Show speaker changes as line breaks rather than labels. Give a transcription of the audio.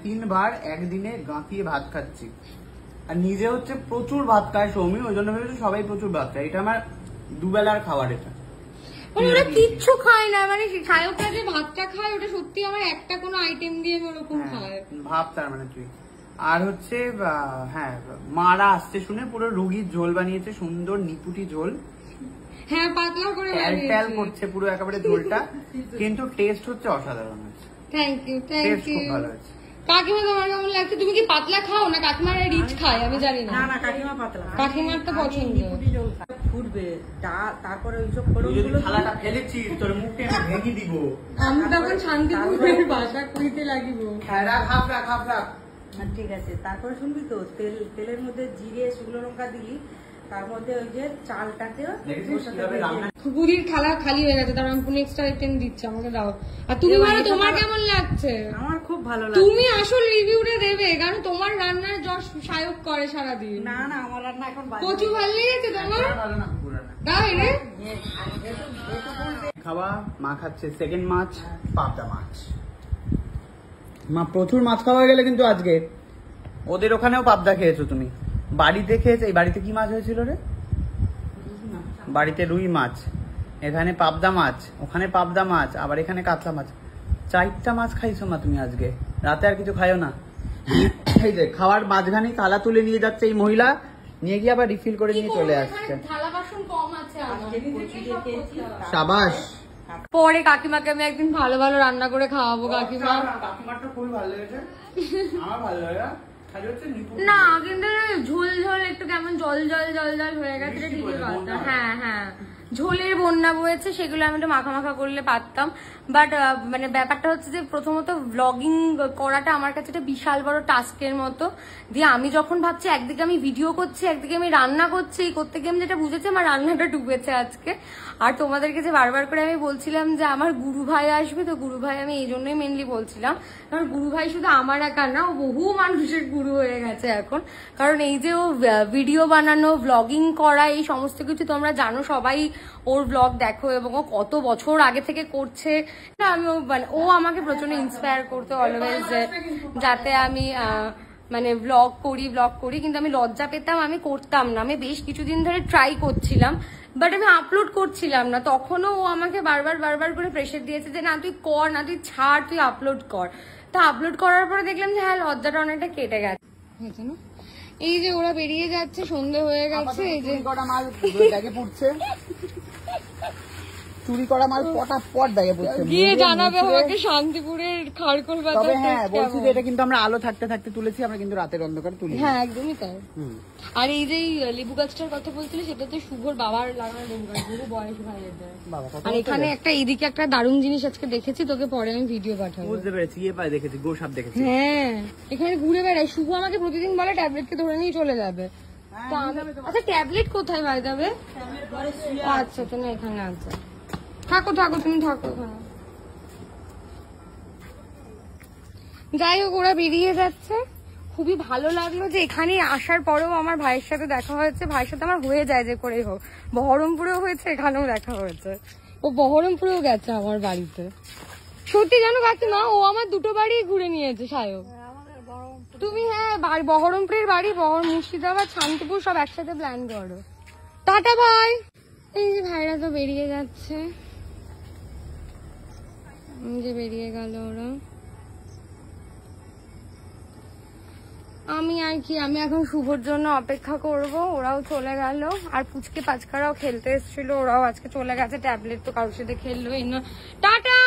3 বার একদিনে গাঁতিয়ে ভাত খাচ্ছি। আর নিজে হচ্ছে প্রচুর ভাত খায় সৌমি, ওই জন্য ভেবেছি সবাই প্রচুর ভাত খায়। এটা আমার দুবেলার খাবার। এটা
মানে ওরা কিচ্ছু খায় না, মানে সায়করা যে ভাতটা খায় ওটা সত্যি আমার একটা কোনো আইটেম দিয়ে ওরকম খায়
ভাব। তার মানে তুই আর হচ্ছে হ্যাঁ, মারা আসছে শুনে পুরো রুগীর ঝোল বানিয়েছে, সুন্দর নিপুটি ঝোল।
হ্যাঁ, পাতলা করে
ট্যাল করছে পুরো একেবারে ঝোলটা, কিন্তু টেস্ট হচ্ছে অসাধারণ হয়েছে।
Thank you, thank you.
খুব ভালো হয়েছে।
কাকিমা তোমার কেমন লাগছে? তুমি কি পাতলা খাও না কাকিমার রিচ খায়? আমি জানি না।
না কাকিমা পাতলা,
কাকিমার তো পছন্দ।
ফুটবে তারপরে ওইসব
থালাটা ফেলেছিস, তোর মুখে আমি ভেঙে দিব।
আমি তখন শান্তিপুরের বাসা কইতে লাগিব।
খায়রা খাবরা।
ঠিক আছে, তারপরে শুনবি তো, তেলের মধ্যে জিরে শুকনো লঙ্কা দিলি, তার মধ্যে ওই যে চালটাকে
পুরীর থালা খালি হয়ে গেছে, তার আমি নেক্সট আইটেম দিচ্ছি, আমাকে দাও। আর তুমি বলো তোমার কেমন লাগছে?
আমার খুব ভালো লাগছে।
তুমি আসল রিভিউটা দেবে, কারণ তোমার রান্নার যশ সায়ক করে সারাদিন।
না আমার রান্না এখন
কচু ভালো লেগেছে তোমার?
ভালো না
তাই রে?
খাওয়া মা খাচ্ছে সেকেন্ড মাছ, পাবদা মাছ। মা প্রচুর মাছ খাওয়া হয়ে গেলে কিন্তু আজকে। ওদের ওখানেও পাবদা খেয়েছো তুমি, বাড়িতে খেয়েছো। এই বাড়িতে কি মাছ হয়েছিল রে? বাড়িতে রুই মাছ, এখানে পাবদা মাছ, ওখানে পাবদা মাছ, আবার এখানে কাতলা মাছ। 4টা মাছ খাইছো মা তুমি আজকে। রাতে আর কিছু খাইও না। এই যে খাওয়ার মাঝখানে থালা তুলে নিয়ে যাচ্ছে এই মহিলা, নিয়ে গিয়ে আবার রিফিল করে নিয়ে চলে আসছে।
থালা বাসন কম আছে আমার।
সাবাস।
পরে কাকিমাকে আমি একদিন ভালো ভালো রান্না করে খাওয়াবো।
কাকিমার তো খুবই ভালো লেগেছে, আমার ভালো লাগে
না, কিন্তু ঝোল ঝোল একটু কেমন জল জল হয়ে গেছে ঠিকই কথা। হ্যাঁ, ঝোলের বন্যা বয়েছে, সেগুলো আমি একটু মাখা মাখা করলে পারতাম। বাট মানে ব্যাপারটা হচ্ছে যে প্রথমত ব্লগিং করাটা আমার কাছে একটা বিশাল বড় টাস্কের মতো। দিয়ে আমি যখন ভাবছি একদিকে আমি ভিডিও করছি, একদিকে আমি রান্না করছি, করতে গিয়ে আমি যেটা বুঝেছি আমার রান্নাটা ডুবেছে আজকে। আর তোমাদেরকে যে বারবার করে আমি বলছিলাম যে আমার গুরু ভাই আসবে, তো গুরু ভাই আমি এই জন্যই মেনলি বলছিলাম, কারণ গুরু ভাই শুধু আমার একা না, ও বহু মানুষের গুরু হয়ে গেছে এখন। কারণ এই যে ও ভিডিও বানানো, ব্লগিং করা, এই সমস্ত কিছু তোমরা জানো, সবাই ওর ব্লগ দেখো, এবং ও কত বছর আগে থেকে করছে। আমি ও আমাকে প্রচন্ড ইন্সপায়ার করতে অলওয়েজ, যাতে আমি মানে ব্লগ করি, কিন্তু আমি লজ্জা পেতাম, আমি করতাম না। আমি বেশ কিছুদিন ধরে ট্রাই করছিলাম, বাট আমি আপলোড করছিলাম না। তখনও ও আমাকে বারবার করে প্রেশার দিয়েছে যে না তুই কর, না তুই ছাড়, তুই আপলোড কর। তা আপলোড করার পরে দেখলাম যে হ্যাঁ, লজ্জাটা অনেকটা কেটে গেছে। এই যে ওরা বেরিয়ে যাচ্ছে, সন্ধে হয়ে গেছে। এই যে
চুরি করা মাল পটাপট ব্যাগে পড়ছে।
গিয়ে জানাবে আমাকে শান্তিপুরের খাড়কোল বাজার।
তবে হ্যাঁ বলছি যে এটা কিন্তু আমরা আলো থাকতে থাকতে তুলেছি, আমরা কিন্তু রাতের অন্ধকারে তুলি।
হ্যাঁ একদমই তাই। আর এই যে লেবু গাছটার কথা বলছিলি, সেটা তো শুভর বাবার লাগানো লেবু গাছ, বহু বয়স হয়ে গেছে। আর এখানে একটা এইদিকে একটা দারুণ জিনিস আজকে দেখেছি, তোকে পরে আমি ভিডিও পাঠাবো।
বুঝতে পেরেছি, দেখেছি গোসাপ দেখেছি।
হ্যাঁ, এখানে ঘুরে বেড়ায়। শুভ আমাকে প্রতিদিন বলে ট্যাবলেটকে ধরে নিয়ে চলে যাবে। আচ্ছা ট্যাবলেট কোথায় পাই যাবে? আচ্ছা তো না, এখানে আছে। থাকো তুমি থাকো ওখানে। যাই হোক, ওরা বেরিয়ে যাচ্ছে। খুবই ভালো লাগলো যে এখানে আসার পরেও আমার ভাইয়ের সাথে দেখা হয়েছে। ভাইয়ের সাথে আমার হয়ে যায় যে করেই হোক, বহরমপুরেও হয়েছে, এখানেও দেখা হয়েছে। ও বহরমপুরেও গেছে আমার বাড়িতে। সত্যি জানো কাকিমা, ও আমার দুটো বাড়ি ঘুরে নিয়েছে সায়ক। তুমি হ্যাঁ, বহরমপুরের বাড়ি, মুর্শিদাবাদ, শান্তিপুর সব একসাথে প্ল্যান করো। টাটা ভাই। এই যে ভাইরা তো বেরিয়ে যাচ্ছে, যে বেরিয়ে গেল ওরা। আমি আর কি, আমি এখন শুভর জন্য অপেক্ষা করব। ওরাও চলে গেল, আর পুচকে পাচকারাও খেলতে এসেছিল, ওরাও আজকে চলে গেছে। ট্যাবলেট তো কারোর সাথে খেললোই না। টাটা।